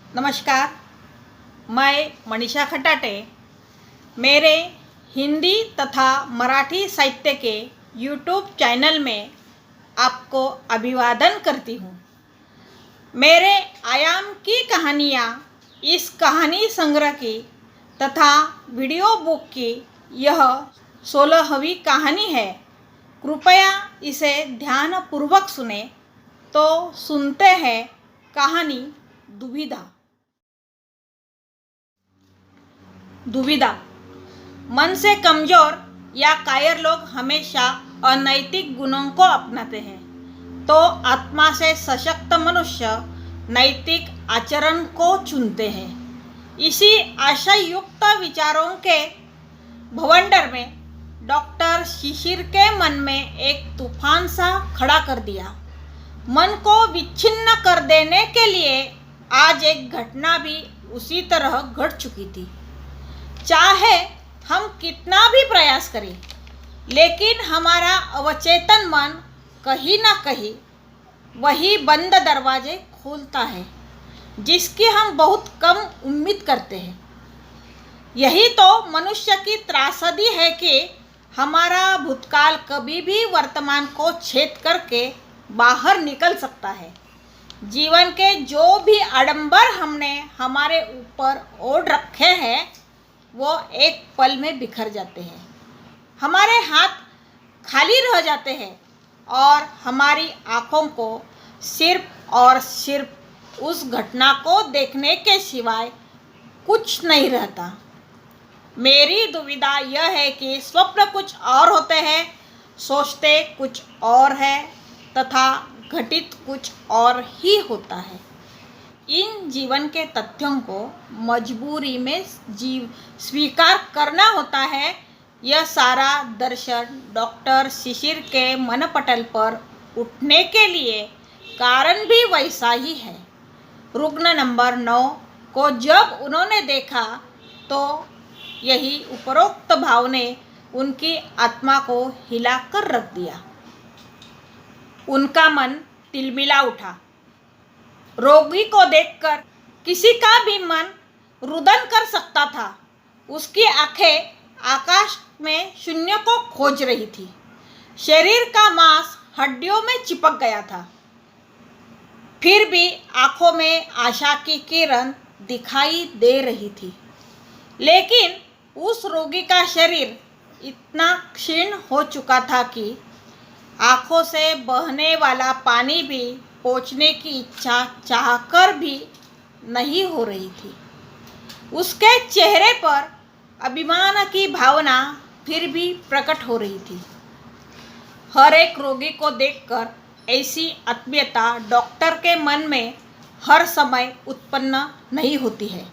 नमस्कार, मैं मनीषा खटाटे मेरे हिंदी तथा मराठी साहित्य के यूट्यूब चैनल में आपको अभिवादन करती हूँ। मेरे आयाम की कहानियाँ इस कहानी संग्रह की तथा वीडियो बुक की यह 16वीं कहानी है। कृपया इसे ध्यानपूर्वक सुने। तो सुनते हैं कहानी दुविधा। दुविधा। मन से कमजोर या कायर लोग हमेशा अनैतिक गुणों को अपनाते हैं, तो आत्मा से सशक्त मनुष्य नैतिक आचरण को चुनते हैं। इसी आशायुक्त विचारों के भवंडर में डॉक्टर शिशिर के मन में एक तूफान सा खड़ा कर दिया। मन को विच्छिन्न कर देने के लिए आज एक घटना भी उसी तरह घट चुकी थी। चाहे हम कितना भी प्रयास करें, लेकिन हमारा अवचेतन मन कहीं ना कहीं वही बंद दरवाजे खोलता है जिसकी हम बहुत कम उम्मीद करते हैं। यही तो मनुष्य की त्रासदी है कि हमारा भूतकाल कभी भी वर्तमान को छेद करके बाहर निकल सकता है। जीवन के जो भी आडंबर हमने हमारे ऊपर ओढ़ रखे हैं वो एक पल में बिखर जाते हैं। हमारे हाथ खाली रह जाते हैं और हमारी आँखों को सिर्फ और सिर्फ उस घटना को देखने के सिवाय कुछ नहीं रहता। मेरी दुविधा यह है कि स्वप्न कुछ और होते हैं, सोचते कुछ और है तथा घटित कुछ और ही होता है। इन जीवन के तथ्यों को मजबूरी में स्वीकार करना होता है। यह सारा दर्शन डॉक्टर शिशिर के मनपटल पर उठने के लिए कारण भी वैसा ही है। रुग्ण नंबर 9 को जब उन्होंने देखा तो यही उपरोक्त भाव ने उनकी आत्मा को हिलाकर रख दिया। उनका मन तिलमिला उठा। रोगी को देखकर किसी का भी मन रुदन कर सकता था। उसकी आंखें आकाश में शून्य को खोज रही थी। शरीर का मांस हड्डियों में चिपक गया था, फिर भी आंखों में आशा की किरण दिखाई दे रही थी। लेकिन उस रोगी का शरीर इतना क्षीण हो चुका था कि आंखों से बहने वाला पानी भी पहुँचने की इच्छा चाहकर भी नहीं हो रही थी। उसके चेहरे पर अभिमान की भावना फिर भी प्रकट हो रही थी। हर एक रोगी को देखकर ऐसी आत्मीयता डॉक्टर के मन में हर समय उत्पन्न नहीं होती है,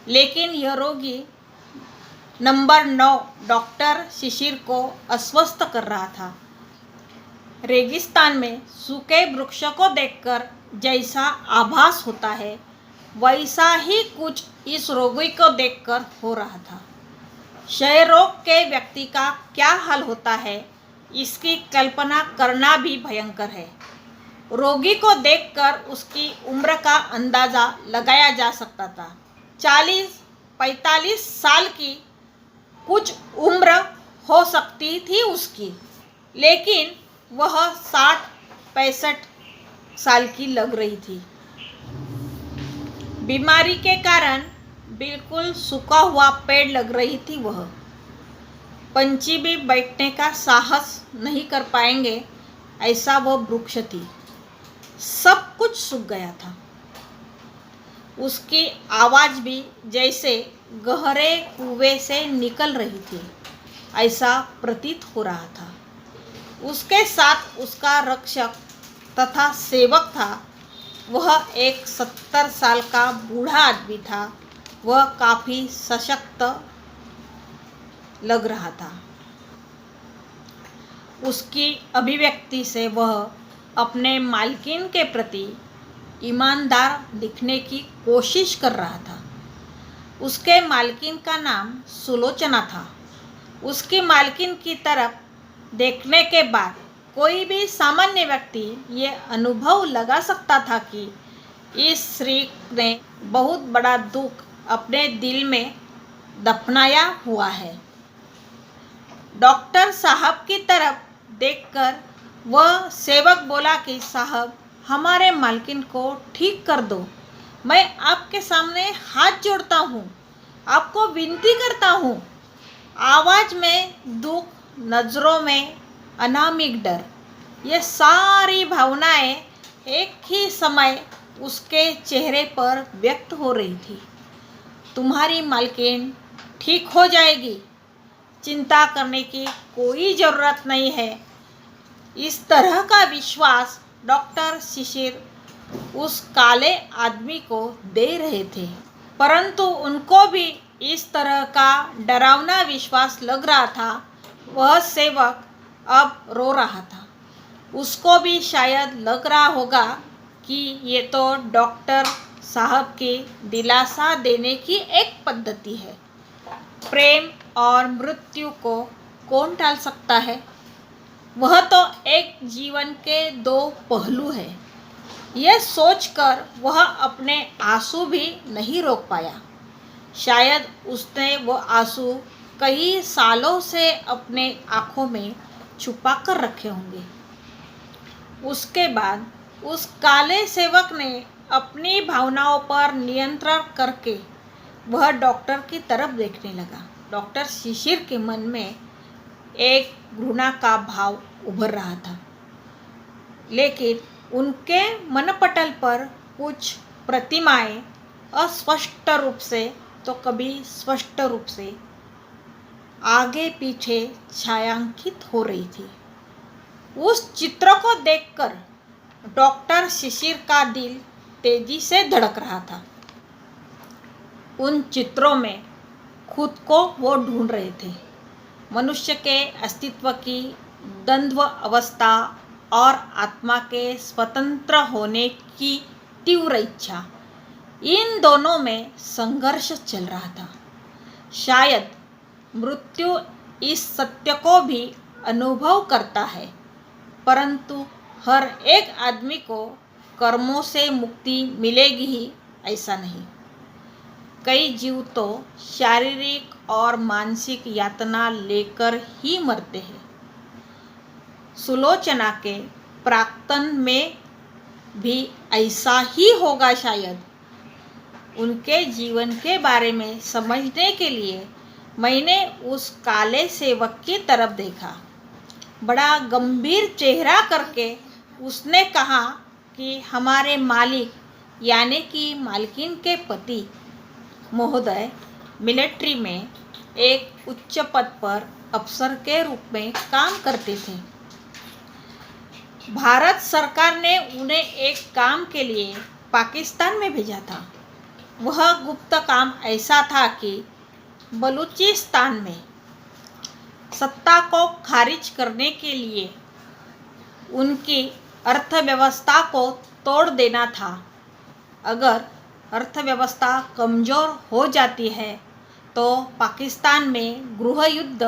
लेकिन यह रोगी नंबर 9 डॉक्टर शिशिर को अस्वस्थ कर रहा था। रेगिस्तान में सूखे वृक्ष को देखकर जैसा आभास होता है, वैसा ही कुछ इस रोगी को देखकर हो रहा था। क्षय रोग के व्यक्ति का क्या हाल होता है, इसकी कल्पना करना भी भयंकर है। रोगी को देखकर उसकी उम्र का अंदाज़ा लगाया जा सकता था। 40-45 साल की कुछ उम्र हो सकती थी उसकी, लेकिन वह 60-65 साल की लग रही थी। बीमारी के कारण बिल्कुल सूखा हुआ पेड़ लग रही थी वह। पंछी भी बैठने का साहस नहीं कर पाएंगे ऐसा वह वृक्ष थी। सब कुछ सूख गया था। उसकी आवाज़ भी जैसे गहरे कुएं से निकल रही थी ऐसा प्रतीत हो रहा था। उसके साथ उसका रक्षक तथा सेवक था। वह एक 70 साल का बूढ़ा आदमी था। वह काफ़ी सशक्त लग रहा था। उसकी अभिव्यक्ति से वह अपने मालकिन के प्रति ईमानदार दिखने की कोशिश कर रहा था। उसके मालकिन का नाम सुलोचना था। उसकी मालकिन की तरफ देखने के बाद कोई भी सामान्य व्यक्ति ये अनुभव लगा सकता था कि इस स्त्री ने बहुत बड़ा दुख अपने दिल में दफनाया हुआ है। डॉक्टर साहब की तरफ देखकर वह सेवक बोला कि साहब, हमारे मालकिन को ठीक कर दो। मैं आपके सामने हाथ जोड़ता हूँ, आपको विनती करता हूँ। आवाज़ में दुख, नज़रों में अनामिक डर, ये सारी भावनाएं एक ही समय उसके चेहरे पर व्यक्त हो रही थी। तुम्हारी मालकिन ठीक हो जाएगी, चिंता करने की कोई ज़रूरत नहीं है। इस तरह का विश्वास डॉक्टर शिशिर उस काले आदमी को दे रहे थे, परंतु उनको भी इस तरह का डरावना विश्वास लग रहा था। वह सेवक अब रो रहा था। उसको भी शायद लग रहा होगा कि ये तो डॉक्टर साहब की दिलासा देने की एक पद्धति है। प्रेम और मृत्यु को कौन टाल सकता है? वह तो एक जीवन के दो पहलू है। यह सोचकर वह अपने आंसू भी नहीं रोक पाया। शायद उसने वो आंसू कई सालों से अपने आँखों में छुपा कर रखे होंगे। उसके बाद उस काले सेवक ने अपनी भावनाओं पर नियंत्रण करके वह डॉक्टर की तरफ देखने लगा। डॉक्टर शिशिर के मन में एक घृणा का भाव उभर रहा था, लेकिन उनके मनपटल पर कुछ प्रतिमाएं अस्पष्ट रूप से तो कभी स्पष्ट रूप से आगे पीछे छायांकित हो रही थी। उस चित्र को देखकर डॉक्टर शिशिर का दिल तेजी से धड़क रहा था। उन चित्रों में खुद को वो ढूंढ रहे थे। मनुष्य के अस्तित्व की द्वंद्व अवस्था और आत्मा के स्वतंत्र होने की तीव्र इच्छा, इन दोनों में संघर्ष चल रहा था। शायद मृत्यु इस सत्य को भी अनुभव करता है, परंतु हर एक आदमी को कर्मों से मुक्ति मिलेगी ही ऐसा नहीं। कई जीव तो शारीरिक और मानसिक यातना लेकर ही मरते हैं। सुलोचना के प्राक्तन में भी ऐसा ही होगा शायद। उनके जीवन के बारे में समझने के लिए मैंने उस काले सेवक की तरफ देखा। बड़ा गंभीर चेहरा करके उसने कहा कि हमारे मालिक यानी कि मालकिन के पति महोदय मिलिट्री में एक उच्च पद पर अफसर के रूप में काम करते थे। भारत सरकार ने उन्हें एक काम के लिए पाकिस्तान में भेजा था। वह गुप्त काम ऐसा था कि बलूचिस्तान में सत्ता को खारिज करने के लिए उनकी अर्थव्यवस्था को तोड़ देना था। अगर अर्थव्यवस्था कमज़ोर हो जाती है तो पाकिस्तान में गृह युद्ध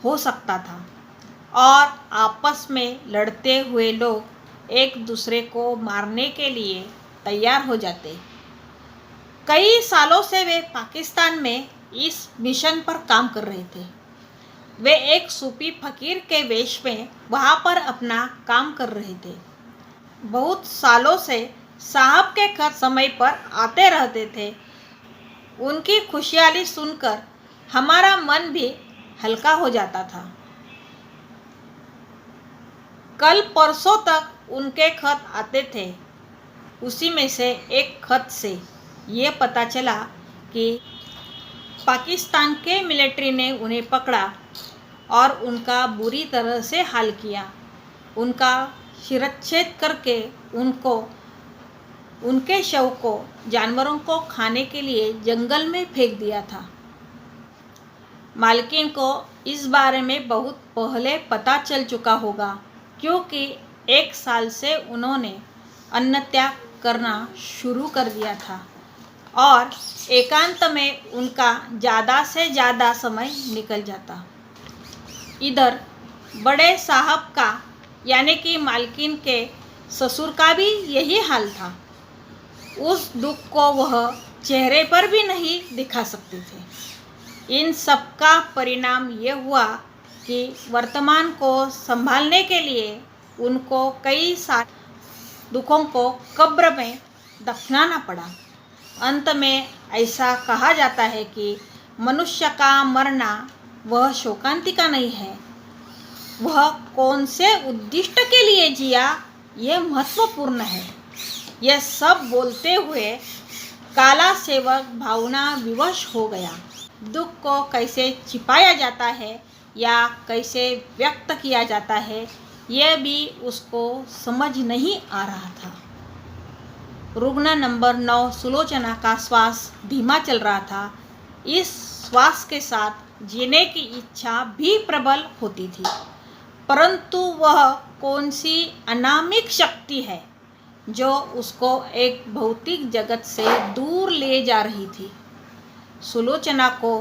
हो सकता था और आपस में लड़ते हुए लोग एक दूसरे को मारने के लिए तैयार हो जाते। कई सालों से वे पाकिस्तान में इस मिशन पर काम कर रहे थे। वे एक सूफी फकीर के वेश में वहाँ पर अपना काम कर रहे थे। बहुत सालों से साहब के घर समय पर आते रहते थे। उनकी खुशहाली सुनकर हमारा मन भी हल्का हो जाता था। कल परसों तक उनके खत आते थे। उसी में से एक खत से ये पता चला कि पाकिस्तान के मिलिट्री ने उन्हें पकड़ा और उनका बुरी तरह से हाल किया। उनका शिरच्छेद करके उनके शव को जानवरों को खाने के लिए जंगल में फेंक दिया था। मालकिन को इस बारे में बहुत पहले पता चल चुका होगा, क्योंकि 1 साल से उन्होंने अन्न त्याग करना शुरू कर दिया था और एकांत में उनका ज़्यादा से ज़्यादा समय निकल जाता। इधर बड़े साहब का यानी कि मालकिन के ससुर का भी यही हाल था। उस दुख को वह चेहरे पर भी नहीं दिखा सकते थे। इन सब का परिणाम ये हुआ कि वर्तमान को संभालने के लिए उनको कई सारे दुखों को कब्र में दफनाना पड़ा। अंत में ऐसा कहा जाता है कि मनुष्य का मरना वह शोकांतिका नहीं है, वह कौन से उद्दिष्ट के लिए जिया यह महत्वपूर्ण है। यह सब बोलते हुए काला सेवक भावना विवश हो गया। दुख को कैसे छिपाया जाता है या कैसे व्यक्त किया जाता है यह भी उसको समझ नहीं आ रहा था। रुग्ण नंबर 9 सुलोचना का श्वास धीमा चल रहा था। इस श्वास के साथ जीने की इच्छा भी प्रबल होती थी, परंतु वह कौन सी अनामिक शक्ति है जो उसको एक भौतिक जगत से दूर ले जा रही थी। सुलोचना को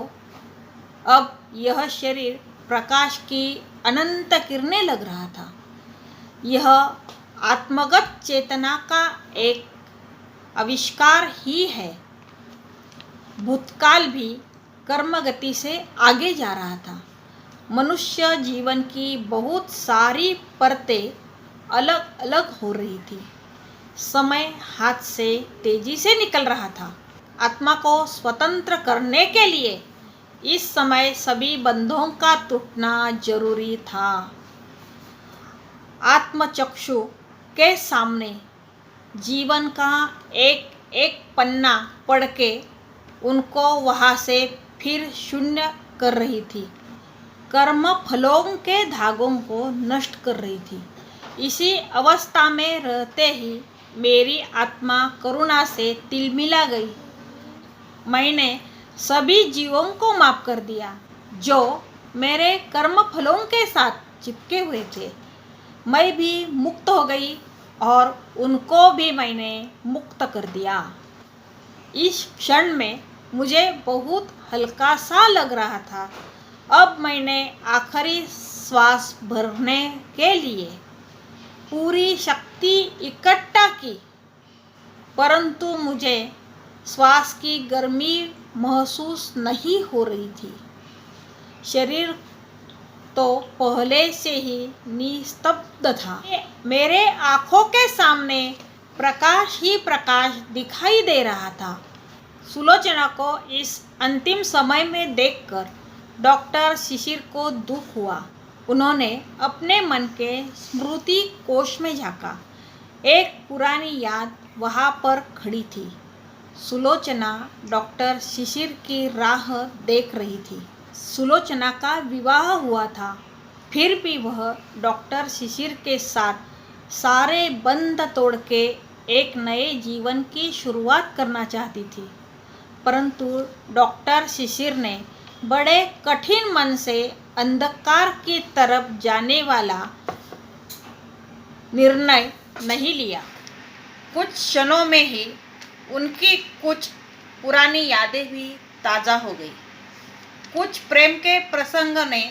अब यह शरीर प्रकाश की अनंत किरणें लग रहा था। यह आत्मगत चेतना का एक आविष्कार ही है। भूतकाल भी कर्मगति से आगे जा रहा था। मनुष्य जीवन की बहुत सारी परतें अलग अलग हो रही थी। समय हाथ से तेजी से निकल रहा था। आत्मा को स्वतंत्र करने के लिए इस समय सभी बंधों का टूटना जरूरी था। आत्मचक्षु के सामने जीवन का एक एक पन्ना पढ़ के उनको वहाँ से फिर शून्य कर रही थी। कर्म फलों के धागों को नष्ट कर रही थी। इसी अवस्था में रहते ही मेरी आत्मा करुणा से तिलमिला गई। मैंने सभी जीवों को माफ कर दिया जो मेरे कर्म फलों के साथ चिपके हुए थे। मैं भी मुक्त हो गई और उनको भी मैंने मुक्त कर दिया। इस क्षण में मुझे बहुत हल्का सा लग रहा था। अब मैंने आखिरी श्वास भरने के लिए पूरी शक्ति इकट्ठा की, परंतु मुझे श्वास की गर्मी महसूस नहीं हो रही थी। शरीर तो पहले से ही निस्तब्ध था। मेरे आँखों के सामने प्रकाश ही प्रकाश दिखाई दे रहा था। सुलोचना को इस अंतिम समय में देखकर डॉक्टर शिशिर को दुख हुआ। उन्होंने अपने मन के स्मृति कोश में झांका। एक पुरानी याद वहाँ पर खड़ी थी। सुलोचना डॉक्टर शिशिर की राह देख रही थी। सुलोचना का विवाह हुआ था, फिर भी वह डॉक्टर शिशिर के साथ सारे बंध तोड़ के एक नए जीवन की शुरुआत करना चाहती थी। परंतु डॉक्टर शिशिर ने बड़े कठिन मन से अंधकार की तरफ जाने वाला निर्णय नहीं लिया। कुछ क्षणों में ही उनकी कुछ पुरानी यादें भी ताज़ा हो गई। कुछ प्रेम के प्रसंग ने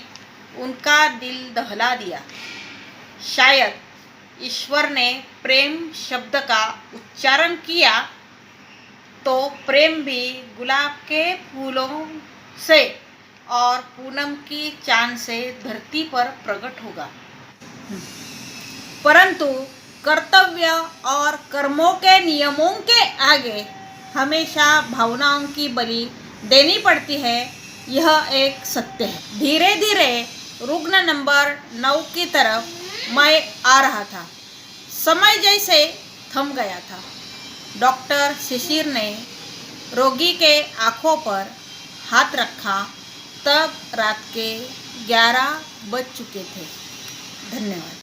उनका दिल दहला दिया। शायद ईश्वर ने प्रेम शब्द का उच्चारण किया तो प्रेम भी गुलाब के फूलों से और पूनम की चांद से धरती पर प्रकट होगा। परंतु कर्तव्य और कर्मों के नियमों के आगे हमेशा भावनाओं की बलि देनी पड़ती है, यह एक सत्य है। धीरे धीरे रुग्ण नंबर 9 की तरफ मैं आ रहा था। समय जैसे थम गया था। डॉक्टर शिशिर ने रोगी के आंखों पर हाथ रखा, तब रात के 11 बज चुके थे। धन्यवाद।